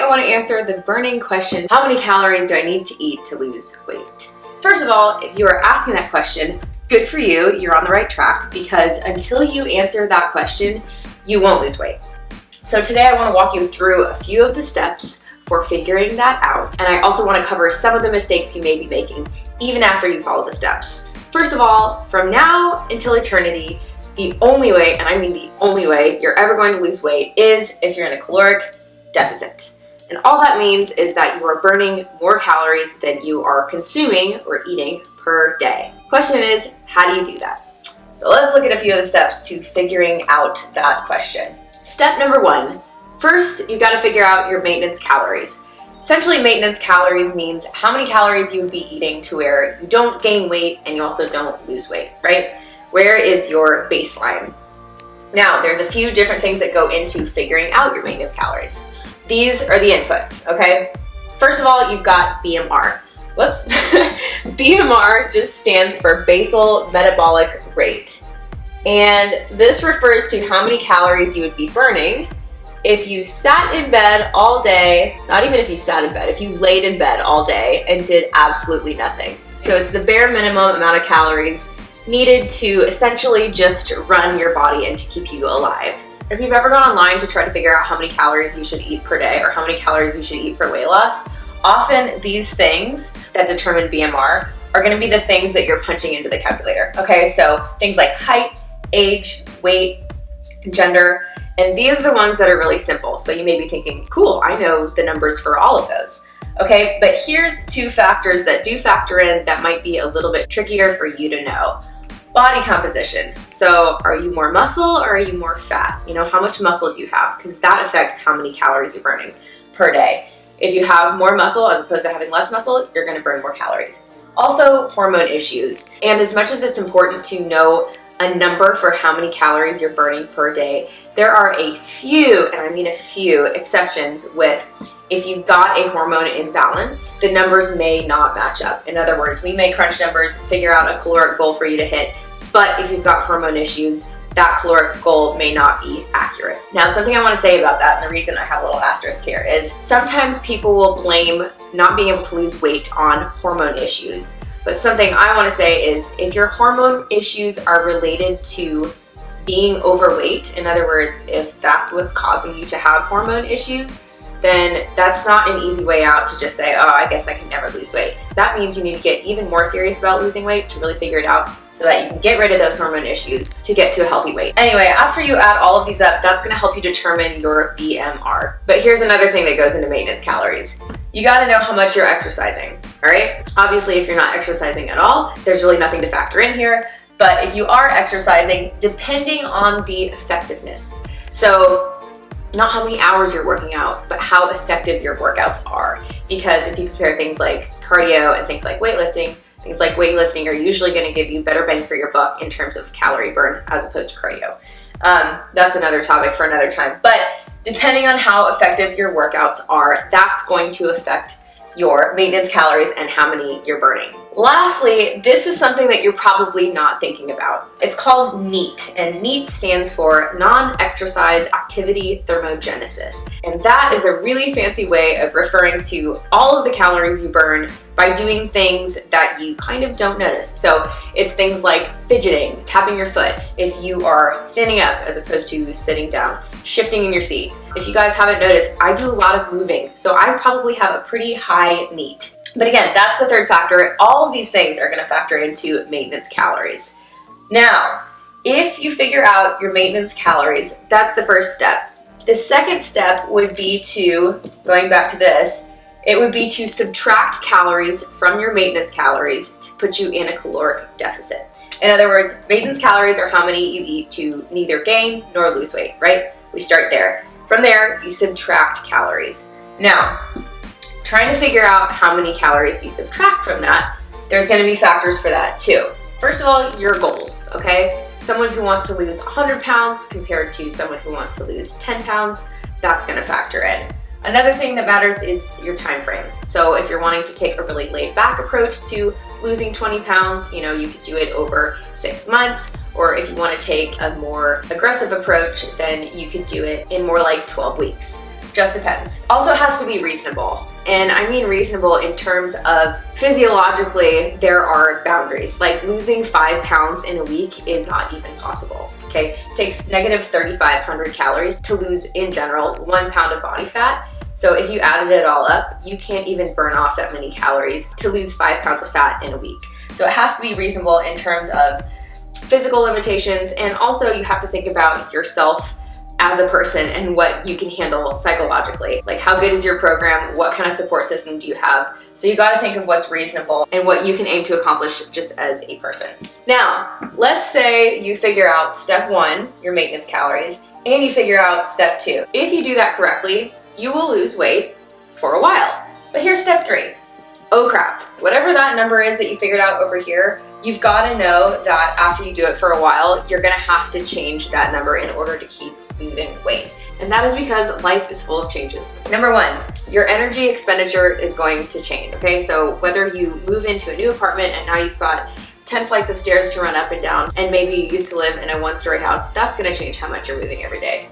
I want to answer the burning question, how many calories do I need to eat to lose weight? First of all, if you are asking that question, good for you, you're on the right track, because until you answer that question, you won't lose weight. So today I want to walk you through a few of the steps for figuring that out, and I also want to cover some of the mistakes you may be making even after you follow the steps. First of all, from now until eternity, the only way, and I mean the only way, you're ever going to lose weight is if you're in a caloric deficit. And all that means is that you are burning more calories than you are consuming or eating per day. Question is, how do you do that? So let's look at a few of the steps to figuring out that question. Step number one, first you got to figure out your maintenance calories. Essentially, maintenance calories means how many calories you would be eating to where you don't gain weight and you also don't lose weight, right? Where is your baseline? Now, there's a few different things that go into figuring out your maintenance calories. These are the inputs, okay? First of all, you've got BMR. Whoops. BMR just stands for Basal Metabolic Rate. And this refers to how many calories you would be burning if you sat in bed all day, not even if you sat in bed, if you laid in bed all day and did absolutely nothing. So it's the bare minimum amount of calories needed to essentially just run your body and to keep you alive. If you've ever gone online to try to figure out how many calories you should eat per day or how many calories you should eat for weight loss, often these things that determine BMR are going to be the things that you're punching into the calculator. Okay, so things like height, age, weight, gender, and these are the ones that are really simple. So you may be thinking, cool, I know the numbers for all of those. Okay, but here's two factors that do factor in that might be a little bit trickier for you to know. Body composition. So are you more muscle or are you more fat? You know, how much muscle do you have? Because that affects how many calories you're burning per day. If you have more muscle as opposed to having less muscle, you're going to burn more calories. Also, hormone issues. And as much as it's important to know a number for how many calories you're burning per day, there are a few, and I mean a few, exceptions with if you've got a hormone imbalance, the numbers may not match up. In other words, we may crunch numbers, figure out a caloric goal for you to hit, but if you've got hormone issues, that caloric goal may not be accurate. Now, something I want to say about that, and the reason I have a little asterisk here, is sometimes people will blame not being able to lose weight on hormone issues. But something I want to say is if your hormone issues are related to being overweight, in other words, if that's what's causing you to have hormone issues, then that's not an easy way out to just say, oh, I guess I can never lose weight. That means you need to get even more serious about losing weight to really figure it out so that you can get rid of those hormone issues to get to a healthy weight. Anyway, after you add all of these up, that's gonna help you determine your BMR. But here's another thing that goes into maintenance calories. You gotta know how much you're exercising, all right? Obviously, if you're not exercising at all, there's really nothing to factor in here. But if you are exercising, depending on the effectiveness. So, not how many hours you're working out, but how effective your workouts are. Because if you compare things like cardio and things like weightlifting are usually going to give you better bang for your buck in terms of calorie burn as opposed to cardio. That's another topic for another time. But depending on how effective your workouts are, that's going to affect your maintenance calories and how many you're burning. Lastly, this is something that you're probably not thinking about. It's called NEAT, and NEAT stands for non-exercise activity thermogenesis. And that is a really fancy way of referring to all of the calories you burn by doing things that you kind of don't notice. So it's things like fidgeting, tapping your foot, if you are standing up as opposed to sitting down, shifting in your seat. If you guys haven't noticed, I do a lot of moving, so I probably have a pretty high NEAT. But again, that's the third factor. All of these things are going to factor into maintenance calories. Now, if you figure out your maintenance calories, that's the first step. The second step would be to, going back to this, it would be to subtract calories from your maintenance calories to put you in a caloric deficit. In other words, maintenance calories are how many you eat to neither gain nor lose weight, right? We start there. From there, you subtract calories. Now, trying to figure out how many calories you subtract from that, there's going to be factors for that too. First of all, your goals, okay? Someone who wants to lose 100 pounds compared to someone who wants to lose 10 pounds, that's going to factor in. Another thing that matters is your time frame. So if you're wanting to take a really laid back approach to losing 20 pounds, you could do it over 6 months. Or if you want to take a more aggressive approach, then you could do it in more like 12 weeks. Just depends. Also has to be reasonable. And I mean reasonable in terms of physiologically, there are boundaries. Like losing 5 pounds in a week is not even possible, okay? It takes negative 3,500 calories to lose, in general, 1 pound of body fat. So if you added it all up, you can't even burn off that many calories to lose 5 pounds of fat in a week. So it has to be reasonable in terms of physical limitations, and also you have to think about yourself as a person and what you can handle psychologically. Like, how good is your program? What kind of support system do you have? So you gotta think of what's reasonable and what you can aim to accomplish just as a person. Now, let's say you figure out step 1, your maintenance calories, and you figure out step 2. If you do that correctly, you will lose weight for a while. But here's step 3. Oh crap, whatever that number is that you figured out over here, you've gotta know that after you do it for a while, you're gonna have to change that number in order to keep losing weight. And that is because life is full of changes. Number 1, your energy expenditure is going to change, okay? So whether you move into a new apartment and now you've got 10 flights of stairs to run up and down, and maybe you used to live in a 1-story house, that's gonna change how much you're moving every day.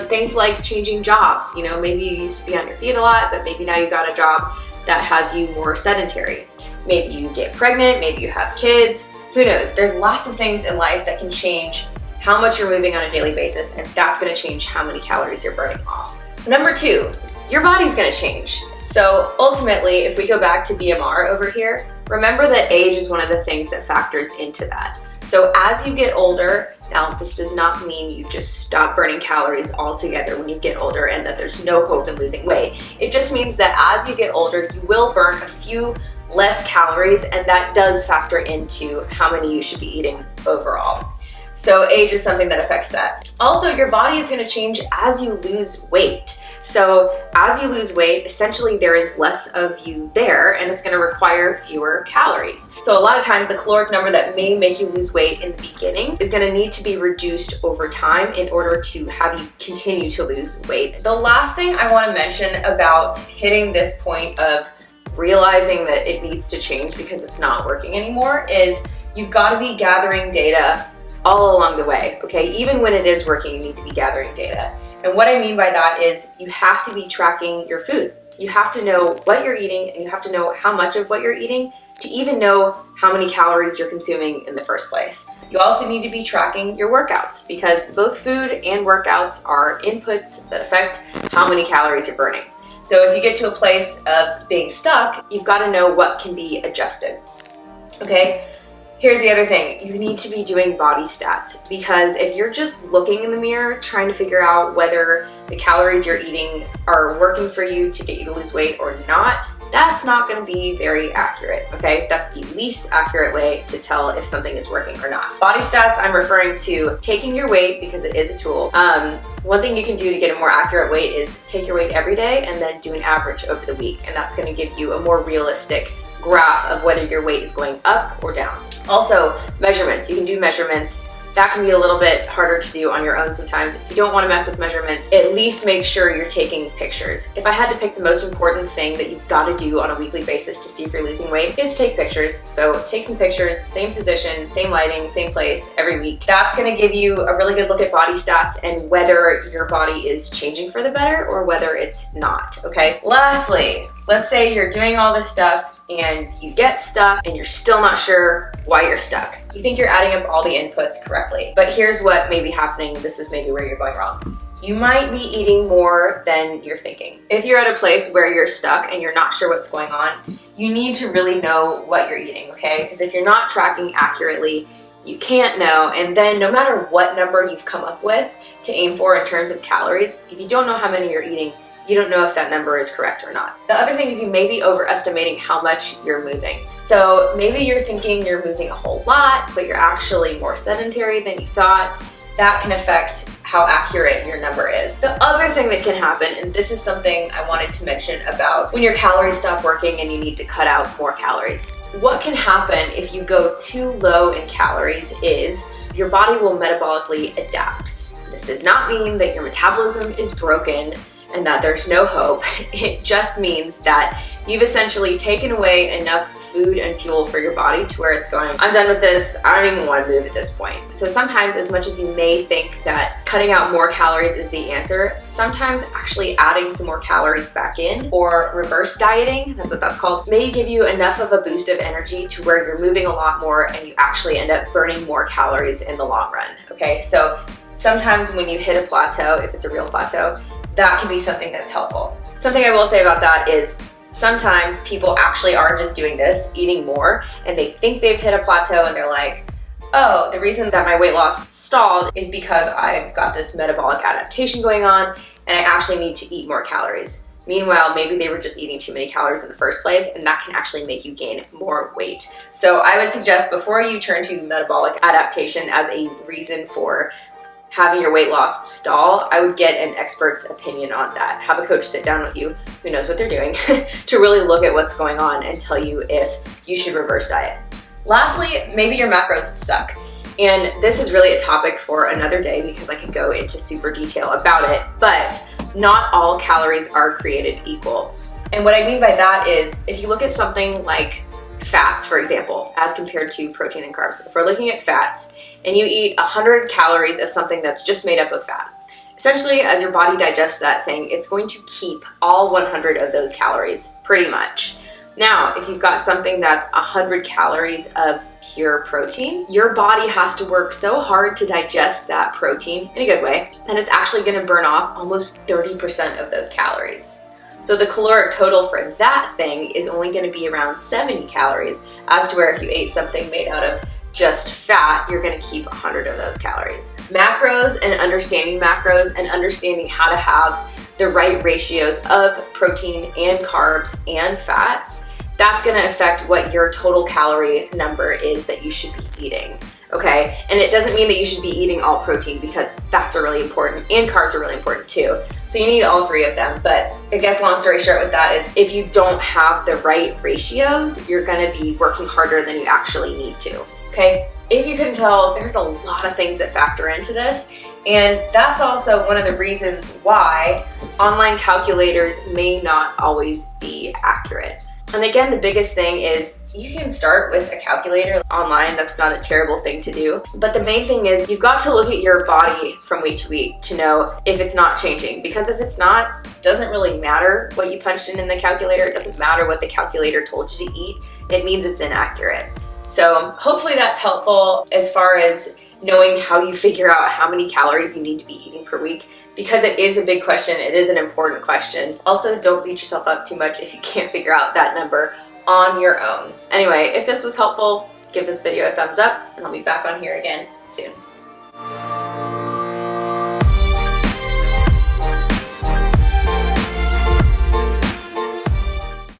Things like changing jobs, you know, maybe you used to be on your feet a lot, but maybe now you got a job that has you more sedentary. Maybe you get pregnant, maybe you have kids, who knows? There's lots of things in life that can change how much you're moving on a daily basis, and that's gonna change how many calories you're burning off. Number 2, your body's gonna change. So ultimately, if we go back to BMR over here, remember that age is one of the things that factors into that. So as you get older, now this does not mean you just stop burning calories altogether when you get older and that there's no hope in losing weight. It just means that as you get older, you will burn a few less calories, and that does factor into how many you should be eating overall. So age is something that affects that. Also, your body is gonna change as you lose weight. So as you lose weight, essentially there is less of you there, and it's gonna require fewer calories. So a lot of times the caloric number that may make you lose weight in the beginning is gonna need to be reduced over time in order to have you continue to lose weight. The last thing I wanna mention about hitting this point of realizing that it needs to change because it's not working anymore is you've gotta be gathering data all along the way, okay? Even when it is working, you need to be gathering data. And what I mean by that is you have to be tracking your food. You have to know what you're eating, and you have to know how much of what you're eating to even know how many calories you're consuming in the first place. You also need to be tracking your workouts, because both food and workouts are inputs that affect how many calories you're burning. So if you get to a place of being stuck, you've got to know what can be adjusted, okay? Here's the other thing, you need to be doing body stats, because if you're just looking in the mirror trying to figure out whether the calories you're eating are working for you to get you to lose weight or not, that's not going to be very accurate, okay? That's the least accurate way to tell if something is working or not. Body stats, I'm referring to taking your weight because it is a tool. One thing you can do to get a more accurate weight is take your weight every day and then do an average over the week, and that's going to give you a more realistic graph of whether your weight is going up or down. Also, measurements. You can do measurements. That can be a little bit harder to do on your own sometimes. If you don't want to mess with measurements, at least make sure you're taking pictures. If I had to pick the most important thing that you've got to do on a weekly basis to see if you're losing weight, it's take pictures. So take some pictures, same position, same lighting, same place every week. That's going to give you a really good look at body stats and whether your body is changing for the better or whether it's not, okay? Lastly, let's say you're doing all this stuff and you get stuck and you're still not sure why you're stuck. You think you're adding up all the inputs correctly, but here's what may be happening. This is maybe where you're going wrong. You might be eating more than you're thinking. If you're at a place where you're stuck and you're not sure what's going on, you need to really know what you're eating, okay? Because if you're not tracking accurately, you can't know, and then no matter what number you've come up with to aim for in terms of calories, if you don't know how many you're eating, you don't know if that number is correct or not. The other thing is you may be overestimating how much you're moving. So maybe you're thinking you're moving a whole lot, but you're actually more sedentary than you thought. That can affect how accurate your number is. The other thing that can happen, and this is something I wanted to mention about when your calories stop working and you need to cut out more calories. What can happen if you go too low in calories is your body will metabolically adapt. This does not mean that your metabolism is broken and that there's no hope. It just means that you've essentially taken away enough food and fuel for your body to where it's going, I'm done with this, I don't even want to move at this point. So sometimes, as much as you may think that cutting out more calories is the answer, sometimes actually adding some more calories back in, or reverse dieting, that's what that's called, may give you enough of a boost of energy to where you're moving a lot more and you actually end up burning more calories in the long run, okay? So sometimes when you hit a plateau, if it's a real plateau, that can be something that's helpful. Something I will say about that is sometimes people actually are just doing this, eating more, and they think they've hit a plateau and they're like, oh, the reason that my weight loss stalled is because I've got this metabolic adaptation going on and I actually need to eat more calories. Meanwhile, maybe they were just eating too many calories in the first place, and that can actually make you gain more weight. So I would suggest before you turn to metabolic adaptation as a reason for having your weight loss stall, I would get an expert's opinion on that. Have a coach sit down with you who knows what they're doing to really look at what's going on and tell you if you should reverse diet. Lastly, maybe your macros suck. And this is really a topic for another day because I could go into super detail about it, but not all calories are created equal. And what I mean by that is if you look at something like fats, for example, as compared to protein and carbs. If we're looking at fats and you eat 100 calories of something that's just made up of fat, essentially as your body digests that thing, it's going to keep all 100 of those calories pretty much. Now, if you've got something that's 100 calories of pure protein, your body has to work so hard to digest that protein in a good way that it's actually going to burn off almost 30% of those calories. So the caloric total for that thing is only going to be around 70 calories, as to where if you ate something made out of just fat, you're going to keep 100 of those calories. Macros and understanding how to have the right ratios of protein and carbs and fats, that's going to affect what your total calorie number is that you should be eating. Okay, and it doesn't mean that you should be eating all protein because fats are really important and carbs are really important too. So you need all three of them. But I guess long story short with that is if you don't have the right ratios, you're going to be working harder than you actually need to. Okay, if you couldn't tell, there's a lot of things that factor into this. And that's also one of the reasons why online calculators may not always be accurate. And again, the biggest thing is you can start with a calculator online. That's not a terrible thing to do. But the main thing is you've got to look at your body from week to week to know if it's not changing. Because if it's not, it doesn't really matter what you punched in the calculator. It doesn't matter what the calculator told you to eat. It means it's inaccurate. So hopefully that's helpful as far as knowing how you figure out how many calories you need to be eating per week. Because it is a big question, it is an important question. Also, don't beat yourself up too much if you can't figure out that number on your own. Anyway, if this was helpful, give this video a thumbs up and I'll be back on here again soon.